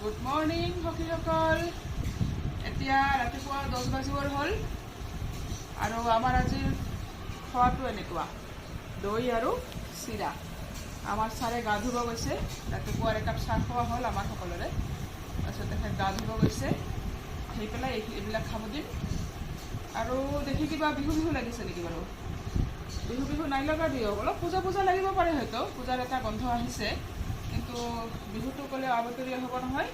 Good morning সখীসকল। এতিয়া ৰাতিপুৱা 10 বাজিবৰ হ'ল আৰু আমাৰ আজিৰ খোৱাটো এনেকুৱা দৈ আৰু চিৰা। আমাৰ ছাৰে গা ধুব গৈছে, ৰাতিপুৱাৰ একাপ চাহ খোৱা হ'ল আমাৰ সকলোৰে। তাৰপিছত তেখেত গা ধুব গৈছে, আহি পেলাই এইবিলাক খাব দিম। আৰু দেখি কিবা বিহু বিহু লাগিছে নেকি বাৰু? বিহু বিহু নাই লগা দিয়ক, অলপ পূজা পূজা লাগিব পাৰে হয়তো, পূজাৰ এটা গন্ধ আহিছে, কিন্তু বিহুটো ক'লে আবতৰীয়া হ'ব নহয়।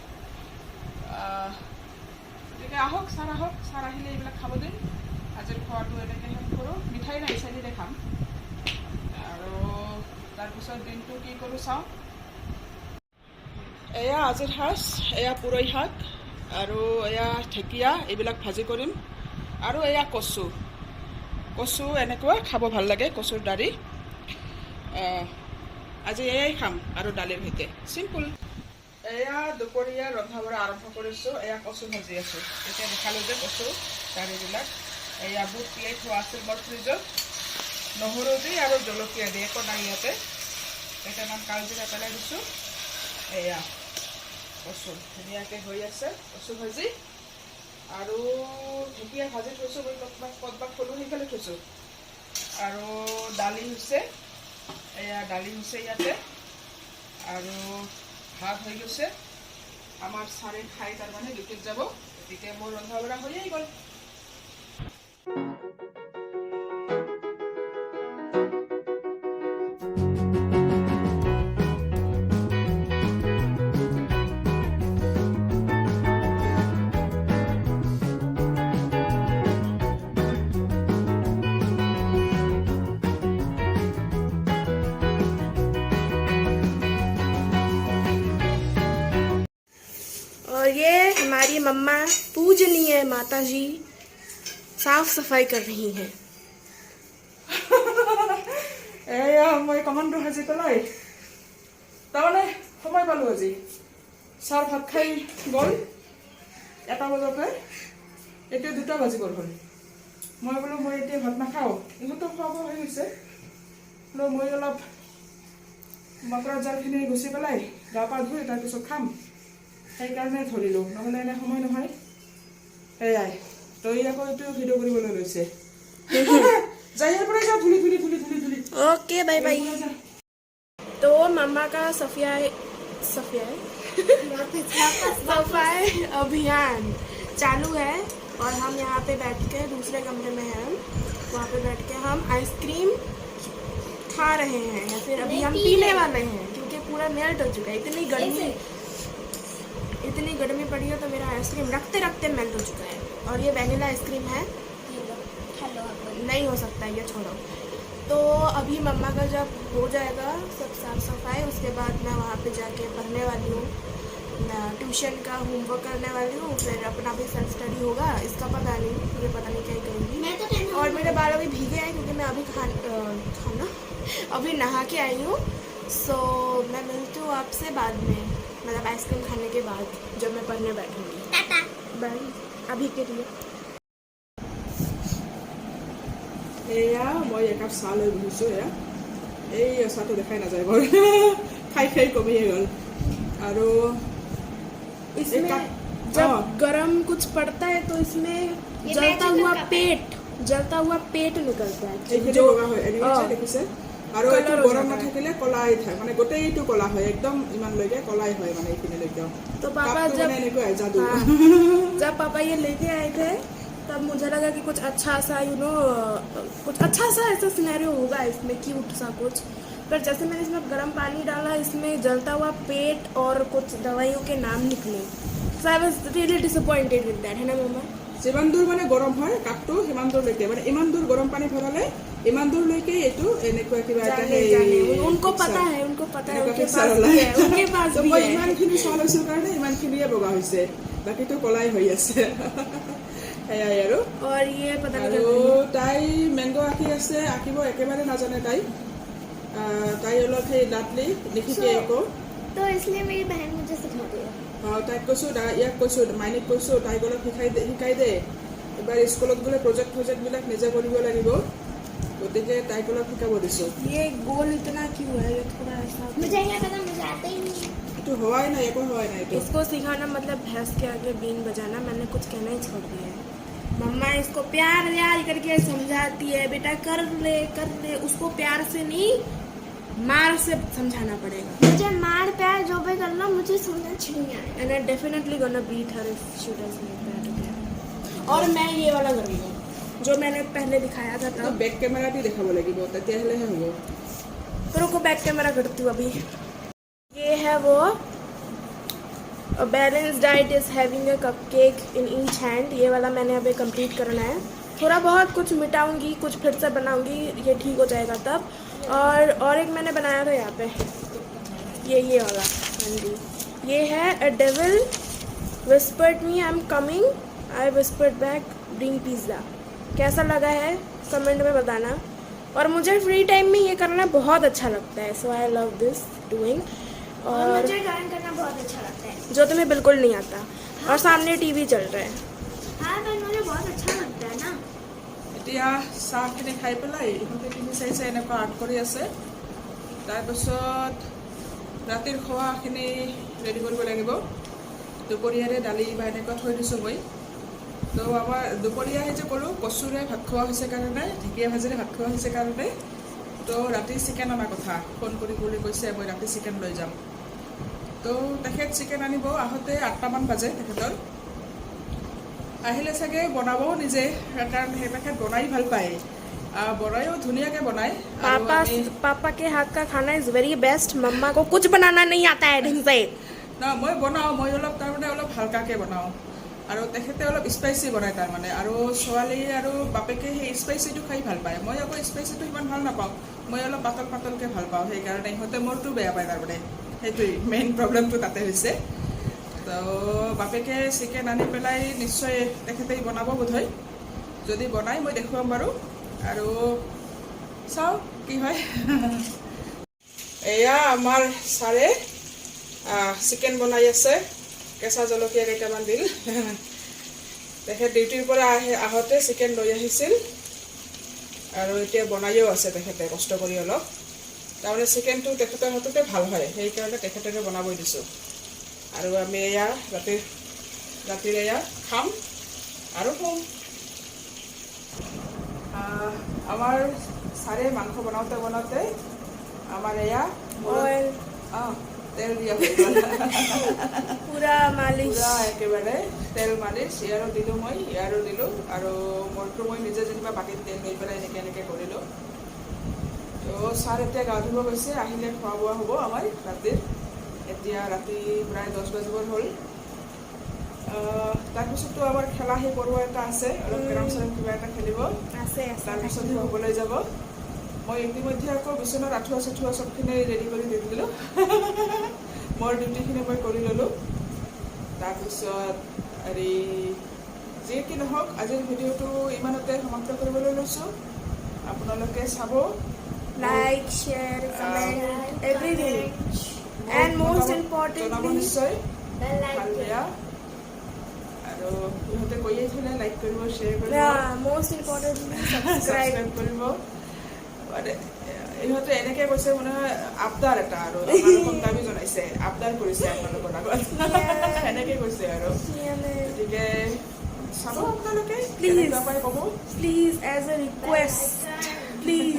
গতিকে আহক, ছাৰ আহক, ছাৰ আহিলে এইবিলাক খাব দিম। আজিৰ খোৱাটো এনেকৈ শেষ কৰোঁ, মিঠাই নাই চেনিৰে খাম। আৰু তাৰপিছত দিনটো কি কৰোঁ চাওঁ। এয়া আজিৰ সাজ, এয়া পুৰৈ শাক আৰু এয়া ঢেকীয়া, এইবিলাক ভাজি কৰিম। আৰু এয়া কচু, কচু এনেকুৱা খাব ভাল লাগে, কচুৰ দাৰি। আজি এয়াই খাম আৰু দালিৰ সৈতে, চিম্পুল। এয়া দুপৰীয়া ৰন্ধা বঢ়া আৰম্ভ কৰিছোঁ। এয়া কচু ভাজি আছোঁ, এতিয়া দেখালোঁ যে কচু দাৰিবিলাক। এয়া বুট তিয়াই থোৱা আছিল মোৰ ফ্ৰিজত, নহৰু দি আৰু জলকীয়া দি, একো নাই ইয়াতে। কেইটামান কালজিৰা পেলাই দিছোঁ। এয়া কচু ধুনীয়াকৈ হৈ আছে, কচু ভাজি। আৰু ঢেকীয়া ভাজি থৈছোঁ, মই কদবাক থলোঁ, সেইফালে থৈছোঁ। আৰু দালি হৈছে, এয়া দালি হৈছে ইয়াতে। আৰু ভাত হৈ গৈছে। আমাৰ ছাৰে খাই তাৰমানে ডিউটিত যাব, গতিকে মোৰ ৰন্ধা বঢ়া হৈয়ে গ'ল। और ये हमारी मम्मा पूजनीय माता जी साफ सफाई कर रही हैं। এয়া মই কমানটো সাজি পেলাই তাৰমানে সময় পালোঁ আজি। ছাৰ ভাত খাই গ'ল 1টা বজাতে, এতিয়া 2টা বাজি গ'ল হ'ল। মই বোলো মই এতিয়া ভাত নাখাওঁ, ইহঁতো খোৱা বোৱা হৈ গৈছে। বোলো মই অলপ মটৰৰ জালখিনি গুচি পেলাই গা পা ধুই তাৰপিছত খাম, সেইকাৰণে ধৰিলোঁ, নহ'লে এনে সময় নহয়। সেয়াই তই আকৌ এইটো ভিডিঅ' কৰিবলৈ লৈছে। যাই ইয়াৰ পৰা যা, ধুলি ধুলি ধুলি ধুলি ধুলি। Okay bye bye. तो मम्मा का सफाई अभियान चालू है और हम यहाँ पे बैठ के दूसरे कमरे में हैं, वहाँ पे बैठ के हम आइसक्रीम खा रहे हैं या फिर अभी हम पीने वाले हैं, क्योंकि पूरा मेल्ट हो चुका है। इतनी गर्मी पड़ी है तो मेरा आइसक्रीम रखते रखते मेल्ट हो चुका है। और ये वैनिला आइसक्रीम है, नहीं हो सकता ये, छोड़ो। तो अभी मम्मा का जब हो जाएगा सब साफ सफाई, उसके बाद मैं वहाँ पे जाके पढ़ने वाली हूँ, ट्यूशन का होमवर्क करने वाली हूँ, फिर अपना भी सेल्फ स्टडी होगा। इसका पता नहीं, मुझे पता नहीं क्या करूँगी। और मेरे बाल अभी भीगे हैं क्योंकि मैं अभी अभी नहा के आई हूँ। सो मैं मिलती हूँ आपसे बाद में, मतलब आइसक्रीम खाने के बाद जब मैं पढ़ने बैठूँगी। बाय अभी के लिए। এয়া মই একাপ চাহ লৈ বহিছোঁ। এয়া এই চাহটো দেখাই নাযায় বৰ, খাই খাই কমিয়ে গ'ল। আৰু इसमें जब गरम कुछ पड़ता है तो इसमें जलता हुआ पेट निकलता है, এইখিনি বগা হয়, এনেকৈ দেখিছে। আৰু এইটো গৰম নাথাকিলে কলাই থাকে, মানে গোটেইটো কলা হয়, একদম ইমানলৈকে কলাই হয়, মানে এইখিনিলৈকে। तो पापा जब যাদু। जब पापा ये लेके आए थे तब मुझे लगा कि कुछ अच्छा सा कुछ अच्छा सा ऐसा सिनेरियो होगा इसमें, क्यूट सा कुछ। पर जैसे मैंने इसमें गर्म पानी डाला, इसमें जलता हुआ पेट और कुछ दवाइयों के नाम निकले। So I was really disappointed with that, है ना मम्मा? যিমান দূৰ মানে গৰম হয় কাপটো, সিমান দূৰলৈকে, মানে ইমান দূৰ গৰম পানী ভৰালে ইমান দূৰলৈকে এইটো এনেকুৱা কিবা এটা उनको पता है उनके पास भी মই है। ইমানখিনি চাহ লৈছোঁ কাৰণে ইমানখিনিয়ে বগা হৈছে, বাকীটো কলাই হৈ আছে। সেয়াই আৰু। और ये पता আৰু नहीं তাই মেংগ আঁকি আছে, আঁকিব একেবাৰে নাজানে তাই। তাই অলপ সেই লাটলি নিশিকে একো। तो इसलिए मेरी बहन मुझे सिखाती है। তাইক কৈছোঁ, ইয়াক কৈছোঁ, মাইনীক কৈছোঁ তাইক অলপ শিকাই দে। এবাৰ স্কুলত গ'লে প্ৰজেক্টবিলাক নিজে কৰিব লাগিব, গতিকে তাইক অলপ শিকাব দিছোঁ। ये गोल इतना क्यों है, ये थोड़ा ऐसा मुझे क्या पता, मुझे आता ही नहीं है। এইটো হোৱাই নাই, একো হোৱাই নাই এইটো। इसको सिखाना मतलब भैंस के आगे बीन बजाना, मैंने कुछ कहना ही छोड़ दिया है। मम्मा इसको प्यार व्यार करके समझाती है, बेटा कर ले, उसको प्यार से नहीं मार से समझाना पड़ेगा। मुझे मार प्यार जो भी करना मुझे समझ नहीं आया। And I definitely gonna beat her if she does like that again. और मैं ये वाला करूँगा जो मैंने पहले दिखाया था তো तब। বেক কেমেৰা দি দেখাব লাগিব, তেতিয়াহ'লেহে হ'ব। तो रुको बैक कैमरा करती हूँ अभी। ये है वो balance diet is having a cupcake in each hand. ये वाला मैंने अभी कंप्लीट करना है। थोड़ा बहुत कुछ मिटाऊंगी, कुछ फिर से बनाऊंगी, ये ठीक हो जाएगा तब। और एक मैंने बनाया था यहाँ पे, ये वाला। हाँ जी, ये है a devil whispered me I am coming, I whispered back bring pizza. कैसा लगा है कमेंट में बताना। और मुझे फ्री टाइम में ये करना बहुत अच्छा लगता है, सो आई लव दिस डूइंग। और और मुझे ड्राइंग करना बहुत अच्छा लगता है। जो तुम्हें बिल्कुल नहीं आता, और सामने टीवी चल रहा है। हाँ पर मुझे बहुत अच्छा लगता है ना। এতিয়া চাহখিনি খাই পেলাই ইহঁতে তিনি চাৰিছে এনেকুৱা আৰ্ট কৰি আছে। তাৰপিছত ৰাতিৰ খোৱাখিনি ৰেডি কৰিব লাগিব। দুপৰীয়াৰে দালি বা এনেকুৱা থৈ দিছোঁ মই। তো আমাৰ দুপৰীয়া যে ক'লোঁ কচুৰে ভাত খোৱা হৈছে কাৰণে, ঢেকীয়া ভাজিৰে ভাত খোৱা হৈছে কাৰণে, তো ৰাতি চিকেন অনাৰ কথা ফোন বুলি কৈছে, মই ৰাতি চিকেন লৈ যাম। তো তেখেত চিকেন আনিব আহোঁতে 8টামান বাজে। তেখেতৰ আহিলে চাগে বনাবও নিজে, কাৰণ সেই তেখেত বনাই ভাল পায়, বনায়ো ধুনীয়াকৈ বনায়। पापा के हाथ का खाना इज वेरी बेस्ट। मम्मा को कुछ बनाना नहीं आता है ढंग से। মই বনাওঁ, মই অলপ তাৰমানে অলপ হালকাকৈ বনাওঁ, আৰু তেখেতে অলপ স্পাইচি বনায় তাৰমানে। আৰু ছোৱালী আৰু বাপেকে সেই স্পাইচিটো খাই ভাল পায়, মই আকৌ স্পাইচিটো ইমান ভাল নাপাওঁ, মই অলপ পাতলকৈ ভাল পাওঁ। সেইকাৰণে ইহঁতে মোৰটো বেয়া পায় তাৰমানে, সেইটোৱেই মেইন প্ৰব্লেমটো তাতে হৈছে। তো বাপেকে চিকেন আনি পেলাই নিশ্চয় তেখেতেই বনাব বোধহয়, যদি বনাই মই দেখুৱাম বাৰু। আৰু চাওঁ কি হয়। এয়া আমাৰ ছাৰে চিকেন বনাই আছে, কেঁচা জলকীয়া কেইটামান দিল। তেখেত ডিউটিৰ পৰা আহোঁতে চিকেন লৈ আহিছিল, আৰু এতিয়া বনায়ো আছে তেখেতে কষ্ট কৰি অলপ। তাৰমানে চিকেনটো তেখেতৰ হাততে ভাল হয়, সেইকাৰণে তেখেতকে বনাবই দিছোঁ। আৰু আমি এয়া ৰাতিৰে এয়া খাম আৰু শুম। আমাৰ ছাৰে মাংস বনাওঁতে আমাৰ এয়া অইল তেল দিয়া হৈ গ'ল। पूरा मालिश। পুৰা একেবাৰে তেল মালিচ ইয়াৰো দিলোঁ, মই ইয়াৰো দিলোঁ, আৰু মোৰতো মই নিজে যেনিবা বাকীত তেল লৈ পেলাই এনেকৈ কৰিলোঁ। তো ছাৰ এতিয়া গা ধুব গৈছে, আহিলে খোৱা বোৱা হ'ব আমাৰ ৰাতিৰ। এতিয়া ৰাতি প্ৰায় 10 বাজিবৰ হ'ল। তাৰপিছততো আমাৰ খেলা সেই পৰুৱা এটা আছে, অলপ কেৰম চেৰম কিবা এটা খেলিব, তাৰপিছতহে শুবলৈ যাব। মই ইতিমধ্যে আকৌ বিচনাত আঁঠুৱা চাঠুৱা চবখিনি ৰেডি কৰি দি দিলোঁ। মোৰ ডিউটিখিনি মই কৰি ল'লোঁ। তাৰপিছত হেৰি যি কি নহওক, আজিৰ ভিডিঅ'টো ইমানতে সমাপ্ত কৰিবলৈ লৈছোঁ। আপোনালোকে চাব, like share comment everything, and most importantly নিশ্চয় बेल ভাল आइकन। বেয়া। আৰু ইহঁতে কৈয়ে থ'লে লাইক কৰিব, শ্বেয়াৰ কৰিব, मोस्ट इम्पोर्टेंटली सब्सक्राइब। ছাবস্ক্ৰাইব কৰিব। মানে ইহঁতে এনেকৈ কৈছে মানে আবদাৰ এটা, আৰু আপোনালোকক দাবী জনাইছে, আবদাৰ কৰিছে আপোনালোকৰ আগত, এনেকৈ কৈছে আৰু। গতিকে চাব আপোনালোকে, Please. কেনেকুৱা পাই ক'ব। Please as a request, please